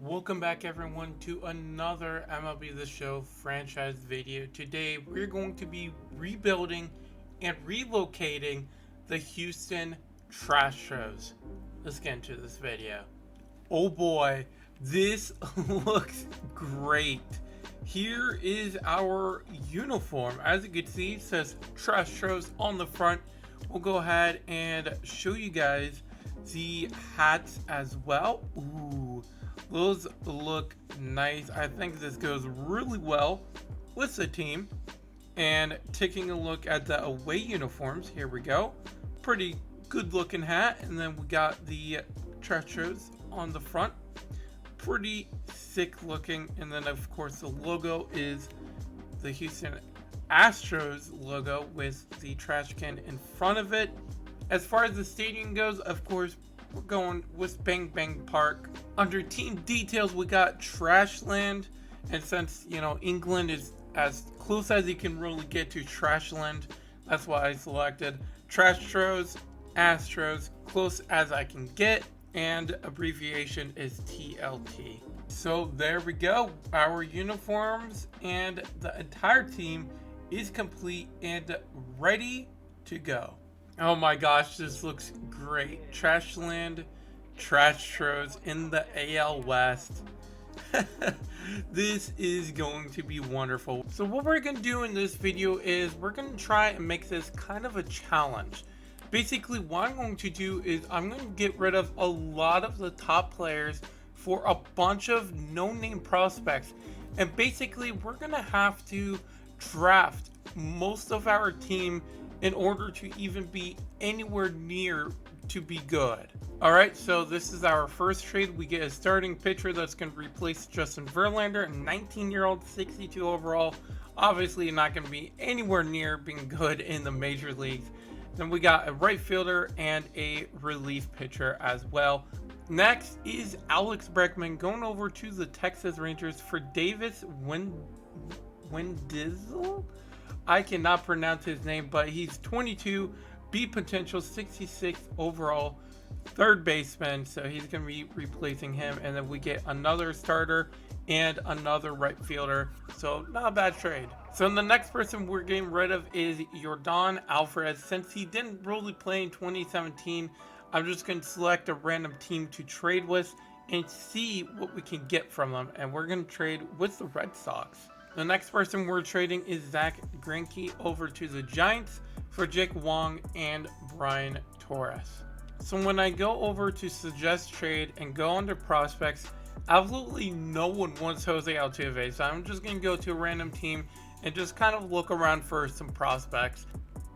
Welcome back everyone to another MLB The Show franchise video. Today we're going to be rebuilding and relocating the Houston Astros. Let's get into this video. Oh boy, this looks great. Here is our uniform. As you can see, it says Astros on the front. We'll go ahead and show you guys the hats as well. Ooh, those look nice. I think this goes really well with the team. And taking a look at the away uniforms, here we go. Pretty good looking hat. And then we got the Astros on the front. Pretty sick looking. And then of course the logo is the Houston Astros logo with the trash can in front of it. As far as the stadium goes, of course, we're going with Bang Bang Park. Under team details, we got Trashland. And since, England is as close as you can really get to Trashland, that's why I selected Astros, close as I can get. And abbreviation is TLT. So there we go. Our uniforms and the entire team is complete and ready to go. Oh my gosh, this looks great. Trashland, Astros in the AL West. This is going to be wonderful. So what we're going to do in this video is we're going to try and make this kind of a challenge. Basically, what I'm going to do is I'm going to get rid of a lot of the top players for a bunch of no-name prospects. And basically, we're going to have to draft most of our team in order to even be anywhere near to be good. Alright, so this is our first trade. We get a starting pitcher that's going to replace Justin Verlander, a 19-year-old, 62 overall. Obviously not going to be anywhere near being good in the major leagues. Then we got a right fielder and a relief pitcher as well. Next is Alex Breckman going over to the Texas Rangers for Davis Wendizel. I cannot pronounce his name, but he's 22, B potential, 66 overall, third baseman. So he's going to be replacing him. And then we get another starter and another right fielder. So not a bad trade. So the next person we're getting rid of is Yordan Alvarez. Since he didn't really play in 2017, I'm just going to select a random team to trade with and see what we can get from them. And we're going to trade with the Red Sox. The next person we're trading is Zach Greinke over to the Giants for Jake Wong and Brian Torres. So when I go over to suggest trade and go under prospects, absolutely no one wants Jose Altuve. So I'm just going to go to a random team and just kind of look around for some prospects.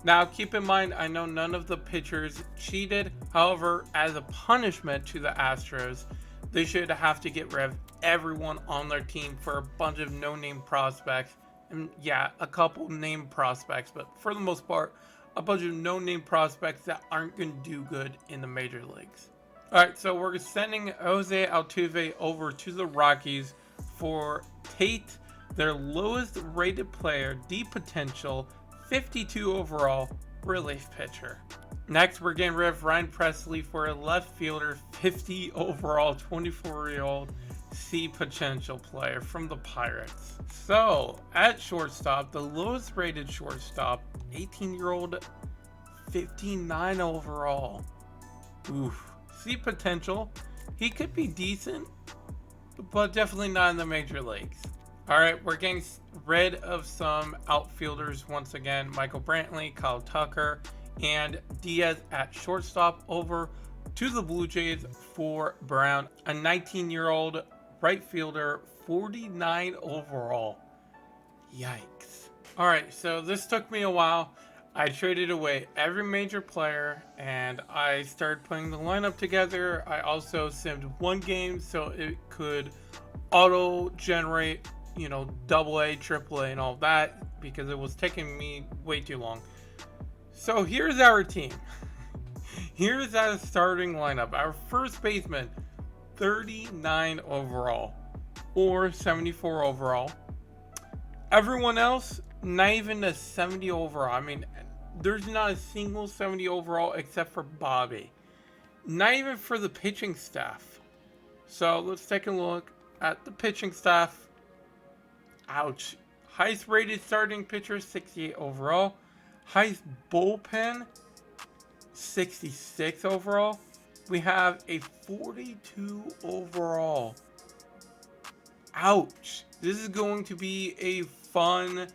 Now keep in mind, I know none of the pitchers cheated. However, as a punishment to the Astros, they should have to get rid of everyone on their team for a bunch of no-name prospects. And yeah, a couple name prospects, but for the most part, a bunch of no-name prospects that aren't going to do good in the major leagues. Alright, so we're sending Jose Altuve over to the Rockies for Tate, their lowest rated player, D potential, 52 overall, relief pitcher. Next, we're getting rid of Ryan Presley for a left fielder, 50 overall, 24-year-old C potential player from the Pirates. So, at shortstop, the lowest rated shortstop, 18-year-old, 59 overall. Oof. C potential. He could be decent, but definitely not in the major leagues. Alright, we're getting rid of some outfielders once again. Michael Brantley, Kyle Tucker, and Diaz at shortstop over to the Blue Jays for Brown, a 19-year-old right fielder, 49 overall. Yikes. Alright, so this took me a while. I traded away every major player and I started putting the lineup together. I also simmed one game so it could auto generate, double A, triple A, and all that because it was taking me way too long. So here's our team. Here's our starting lineup. Our first baseman, 39 overall or 74 overall. Everyone else, not even a 70 overall. I mean, there's not a single 70 overall except for Bobby. Not even for the pitching staff. So let's take a look at the pitching staff. Ouch. Highest rated starting pitcher, 68 overall. Highest bullpen, 66 overall. We have a 42 overall. Ouch. This is going to be a fun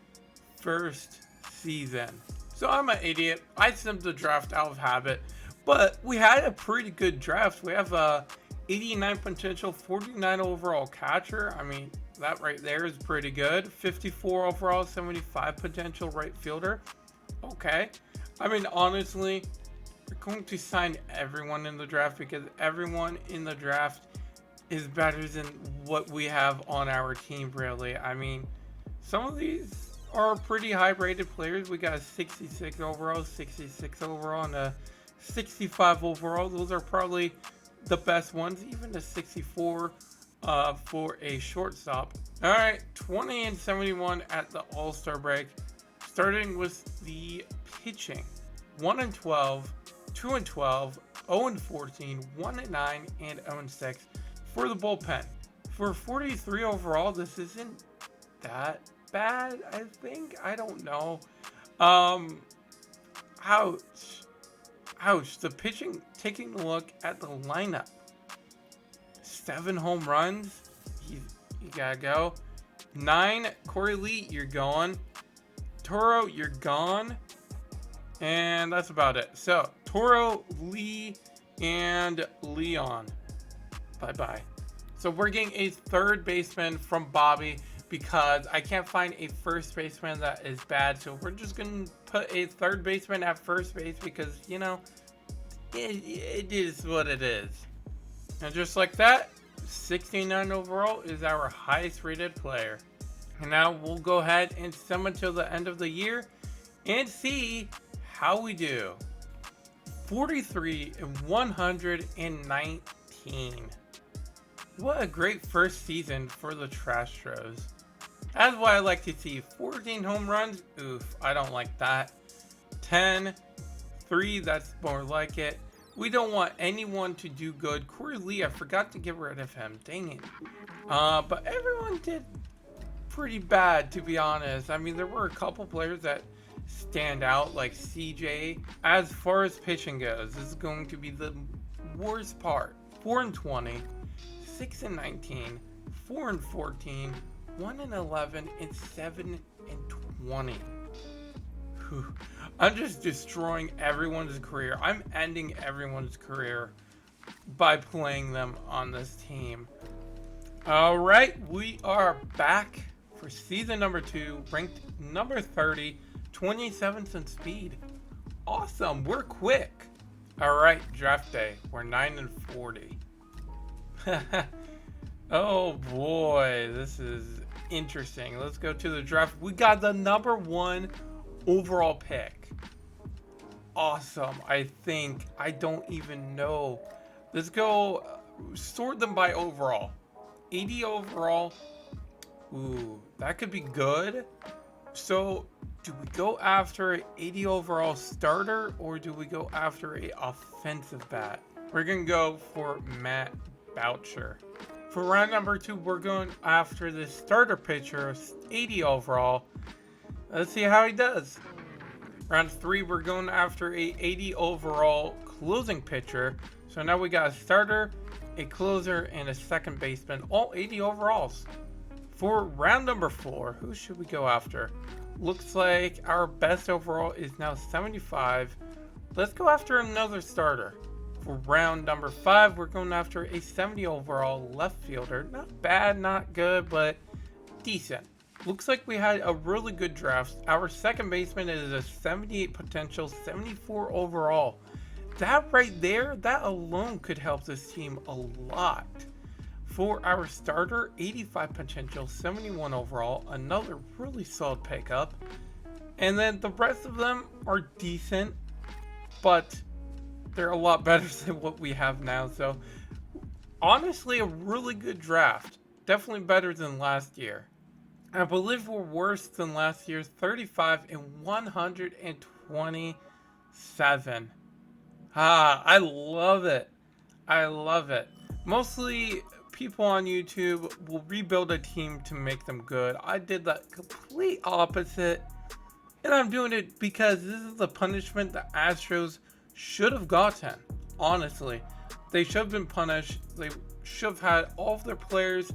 first season. So I'm an idiot. I simmed the draft out of habit. But we had a pretty good draft. We have a 89 potential, 49 overall catcher. I mean, that right there is pretty good. 54 overall, 75 potential right fielder. Okay. I mean, honestly, we're going to sign everyone in the draft because everyone in the draft is better than what we have on our team, really. I mean, some of these are pretty high rated players. We got a 66 overall, 66 overall, and a 65 overall. Those are probably the best ones. Even a 64 for a shortstop. All right, 20 and 71 at the All-Star break. Starting with the pitching. 1 and 12, 2 and 12, 0 and 14, 1 and 9, and 0 and 6 for the bullpen. For 43 overall, this isn't that bad, I think. I don't know. Ouch. Ouch. The pitching, taking a look at the lineup. 7 home runs. You gotta go. 9, Corey Lee, you're gone. Toro, you're gone. And that's about it. So, Toro, Lee, and Leon. Bye-bye. So we're getting a third baseman from Bobby because I can't find a first baseman that is bad. So we're just going to put a third baseman at first base because, you know, it is what it is. And just like that, 69 overall is our highest rated player. And now we'll go ahead and sum until the end of the year and see how we do. 43 and 119. What a great first season for the Astros. That's what I like to see. 14 home runs. Oof, I don't like that. 10, 3, that's more like it. We don't want anyone to do good. Corey Lee, I forgot to get rid of him. Dang it. But everyone did pretty bad, to be honest. I mean, there were a couple players that stand out, like CJ. As far as pitching goes, this is going to be the worst part. 4 and 20, 6 and 19, 4 and 14, 1 and 11, and 7 and 20. Whew. I'm just destroying everyone's career. I'm ending everyone's career by playing them on this team. All right, we are back for season number 2, ranked number 30, 27th in speed. Awesome, we're quick. All right, draft day. We're 9 and 40. Oh boy, this is interesting. Let's go to the draft. We got the number 1 overall pick. Awesome. I think. I don't even know. Let's go sort them by overall. 80 overall. Ooh, that could be good. So, do we go after an 80 overall starter or do we go after an offensive bat? We're going to go for Matt Boucher. For round number 2, we're going after the starter pitcher, 80 overall. Let's see how he does. Round 3, we're going after a 80 overall closing pitcher. So now we got a starter, a closer, and a second baseman, all 80 overalls. For round number 4, who should we go after? Looks like our best overall is now 75. Let's go after another starter. For round number 5, we're going after a 70 overall left fielder. Not bad, not good, but decent. Looks like we had a really good draft. Our second baseman is a 78 potential, 74 overall. That right there, that alone could help this team a lot. For our starter, 85 potential, 71 overall. Another really solid pickup. And then the rest of them are decent, but they're a lot better than what we have now. So honestly, a really good draft. Definitely better than last year. I believe we're worse than last year's 35 and 127. I love it. I love it. Mostly people on YouTube will rebuild a team to make them good. I did the complete opposite. And I'm doing it because this is the punishment the Astros should have gotten. Honestly, they should have been punished. They should have had all of their players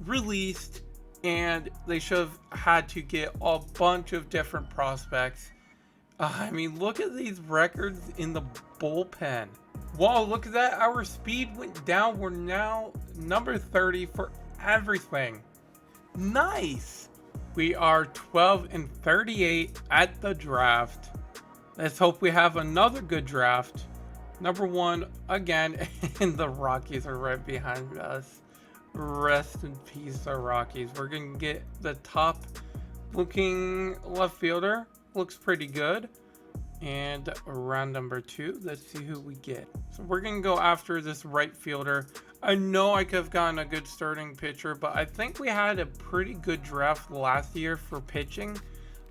released, and they should have had to get a bunch of different prospects. I mean, look at these records in the bullpen. Wow, look at that. Our speed went down. We're now number 30 for everything. Nice. We are 12-38 at the draft. Let's hope we have another good draft. Number 1 again, and the Rockies are right behind us. Rest in peace, the Rockies. We're going to get the top looking left fielder. Looks pretty good. And round number 2, let's see who we get. So we're going to go after this right fielder. I know I could have gotten a good starting pitcher, but I think we had a pretty good draft last year for pitching.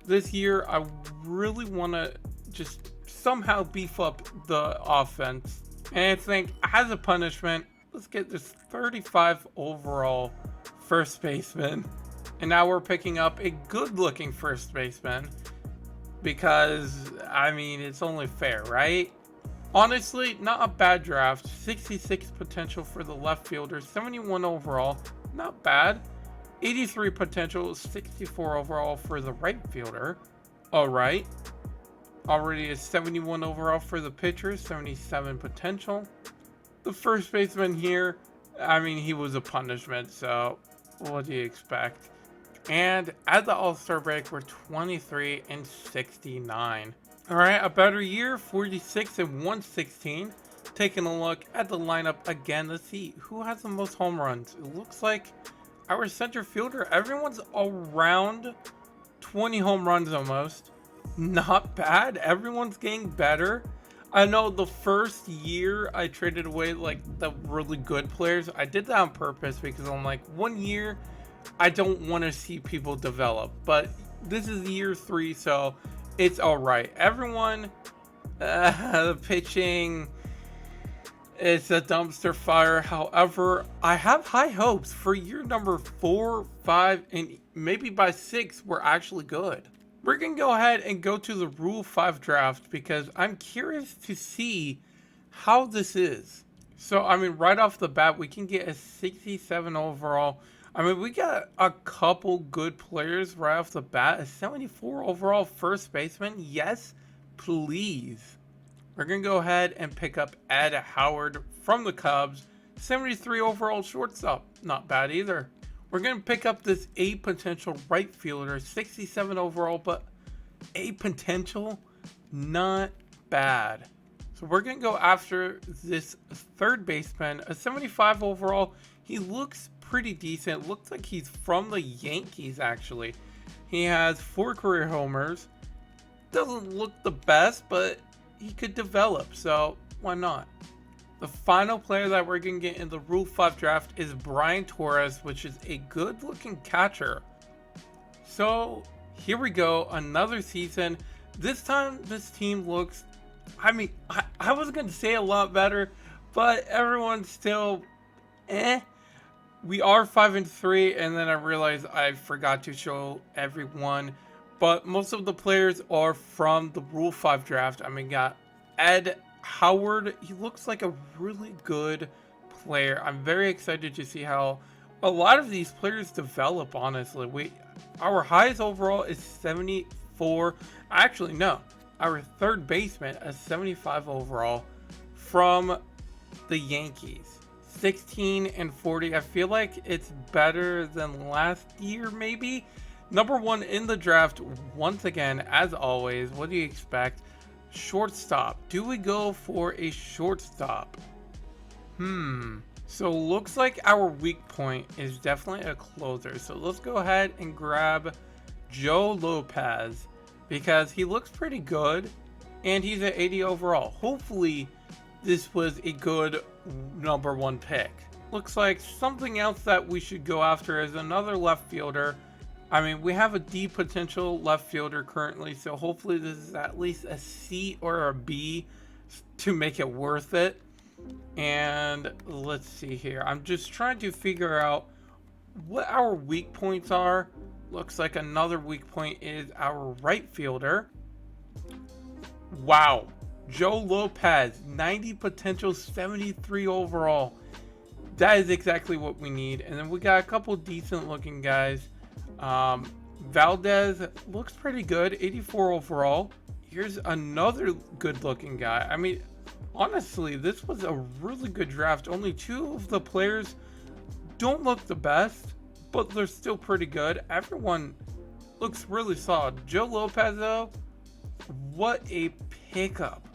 This year, I really want to just somehow beef up the offense. And I think as a punishment, let's get this 35 overall first baseman. And now we're picking up a good looking first baseman. Because, I mean, it's only fair, right? Honestly, not a bad draft. 66 potential for the left fielder, 71 overall, not bad. 83 potential, 64 overall for the right fielder. All right. Already a 71 overall for the pitcher, 77 potential. The first baseman here, I mean, he was a punishment, so what do you expect? And at the All-Star break, we're 23-69. All right, a better year, 46-116. Taking a look at the lineup again, let's see who has the most home runs. It looks like our center fielder, everyone's around 20 home runs almost. Not bad. Everyone's getting better. I know the first year I traded away like the really good players. I did that on purpose because I'm like, 1 year I don't want to see people develop, but this is year 3, so it's all right. Everyone, the pitching, it's a dumpster fire. However, I have high hopes for year number 4, 5, and maybe by 6, we're actually good. We're going to go ahead and go to the Rule 5 draft because I'm curious to see how this is. So, I mean, right off the bat, we can get a 67 overall. I mean, we got a couple good players right off the bat. A 74 overall first baseman. Yes, please. We're going to go ahead and pick up Ed Howard from the Cubs. 73 overall shortstop. Not bad either. We're going to pick up this A potential right fielder. 67 overall, but A potential, not bad. So we're going to go after this third baseman. A 75 overall. He looks pretty decent. Looks like he's from the Yankees, actually. He has 4 career homers. Doesn't look the best, but he could develop, so why not? The final player that we're going to get in the Rule 5 draft is Brian Torres, which is a good-looking catcher. So here we go, another season. This time, this team looks, I mean, I was going to say a lot better, but everyone's still, We are 5-3, and then I realized I forgot to show everyone. But most of the players are from the Rule 5 draft. I mean, got Ed Howard. He looks like a really good player. I'm very excited to see how a lot of these players develop, honestly. Our highest overall is 74. Actually, no. Our third baseman is 75 overall from the Yankees. 16-40. I feel like it's better than last year, maybe. Number 1 in the draft, once again, as always. What do you expect? Shortstop. Do we go for a shortstop? So looks like our weak point is definitely a closer. So let's go ahead and grab Joe Lopez because he looks pretty good and he's at 80 overall. Hopefully this was a good number 1 pick. Looks like something else that we should go after is another left fielder. I mean, we have a D potential left fielder currently, so hopefully this is at least a C or a B to make it worth it. And let's see here. I'm just trying to figure out what our weak points are. Looks like another weak point is our right fielder. Wow. Joe Lopez, 90 potential, 73 overall. That is exactly what we need. And then we got a couple decent looking guys. Valdez looks pretty good, 84 overall. Here's another good looking guy. I mean, honestly, this was a really good draft. Only two of the players don't look the best, but they're still pretty good. Everyone looks really solid. Joe Lopez, though, what a pickup.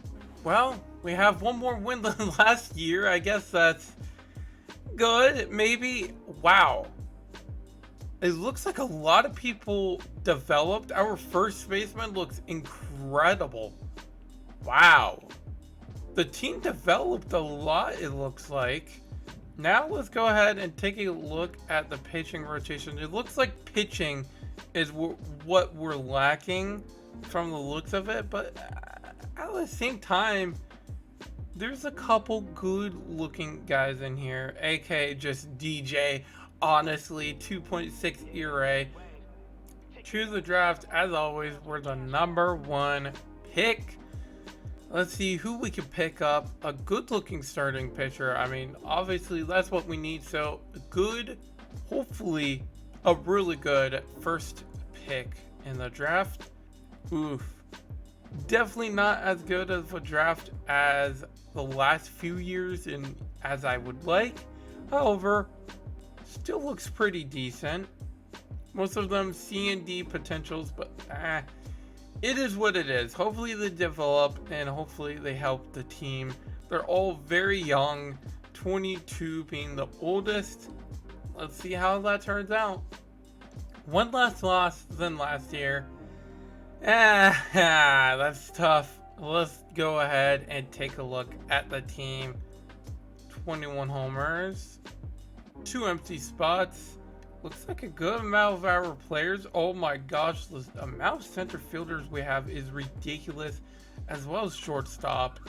Well, we have one more win than last year. I guess that's good. Maybe. Wow. It looks like a lot of people developed. Our first baseman looks incredible. Wow. The team developed a lot, it looks like. Now let's go ahead and take a look at the pitching rotation. It looks like pitching is what we're lacking from the looks of it, but at the same time, there's a couple good looking guys in here, aka just DJ. Honestly, 2.6 ERA. Choose the draft, as always, we're the #1 pick. Let's see who we can pick up. A good looking starting pitcher. I mean, obviously that's what we need. So good, hopefully a really good first pick in the draft. Oof. Definitely not as good of a draft as the last few years and as I would like. However, still looks pretty decent. Most of them C and D potentials, but it is what it is. Hopefully they develop and hopefully they help the team. They're all very young, 22 being the oldest. Let's see how that turns out. One less loss than last year. That's tough. Let's go ahead and take a look at the team. 21 homers, 2 empty spots. Looks like a good amount of our players. Oh my gosh, the amount of center fielders we have is ridiculous, as well as shortstop.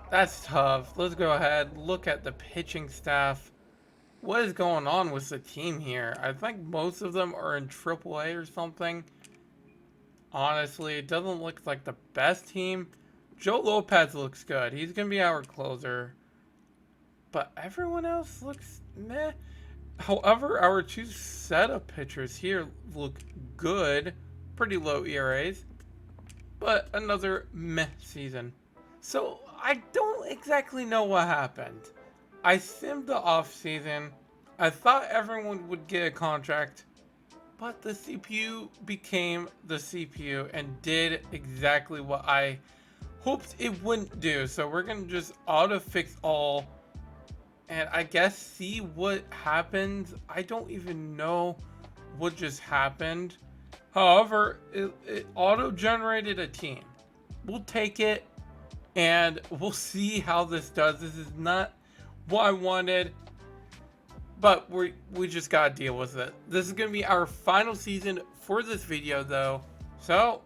That's tough. Let's go ahead, look at the pitching staff. What is going on with the team here? I think most of them are in AAA or something. Honestly, it doesn't look like the best team. Joe Lopez looks good. He's going to be our closer. But everyone else looks meh. However, our two setup pitchers here look good. Pretty low ERAs. But another meh season. So, I don't exactly know what happened. I simmed the off season. I thought everyone would get a contract. But the CPU became the CPU and did exactly what I hoped it wouldn't do. So we're going to just auto fix all. And I guess see what happens. I don't even know what just happened. However, it auto-generated a team. We'll take it and we'll see how this does. This is not what I wanted, but we just gotta deal with it. This is gonna be our final season for this video though. So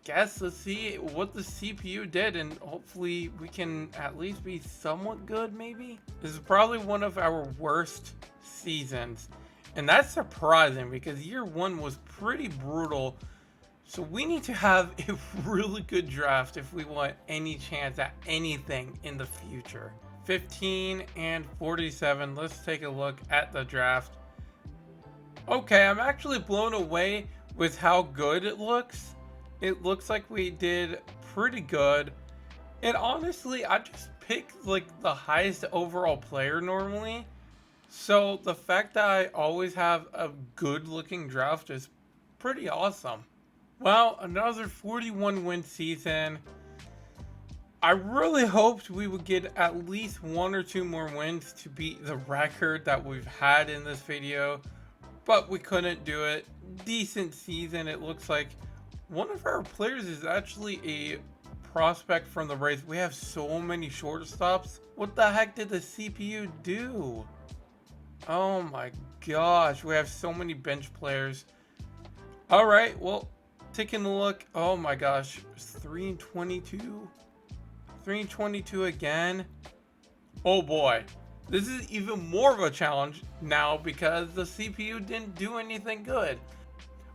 guess let's see what the CPU did, and hopefully we can at least be somewhat good. Maybe this is probably one of our worst seasons, and that's surprising because year one was pretty brutal. So we need to have a really good draft if we want any chance at anything in the future. 15 and 47. Let's take a look at the draft. Okay, I'm actually blown away with how good it looks. It looks like we did pretty good. And honestly, I just pick like the highest overall player normally. So the fact that I always have a good looking draft is pretty awesome. Well, another 41 win season. I really hoped we would get at least 1 or 2 more wins to beat the record that we've had in this video. But we couldn't do it. Decent season, it looks like. One of our players is actually a prospect from the Rays. We have so many shortstops. What the heck did the CPU do? Oh my gosh, we have so many bench players. All right, well, taking a look. Oh my gosh, 3 and 22. 322 again. Oh boy. This is even more of a challenge now because the CPU didn't do anything good.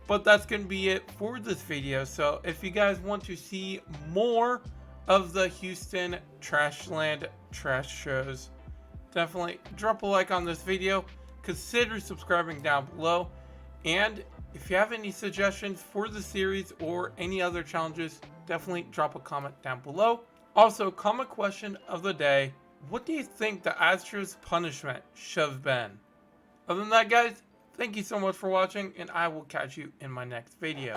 But that's going to be it for this video. So if you guys want to see more of the Houston Trashland trash shows, definitely drop a like on this video. Consider subscribing down below. And if you have any suggestions for the series or any other challenges, definitely drop a comment down below. Also, comment question of the day. What do you think the Astros punishment should have been? Other than that, guys, thank you so much for watching, and I will catch you in my next video.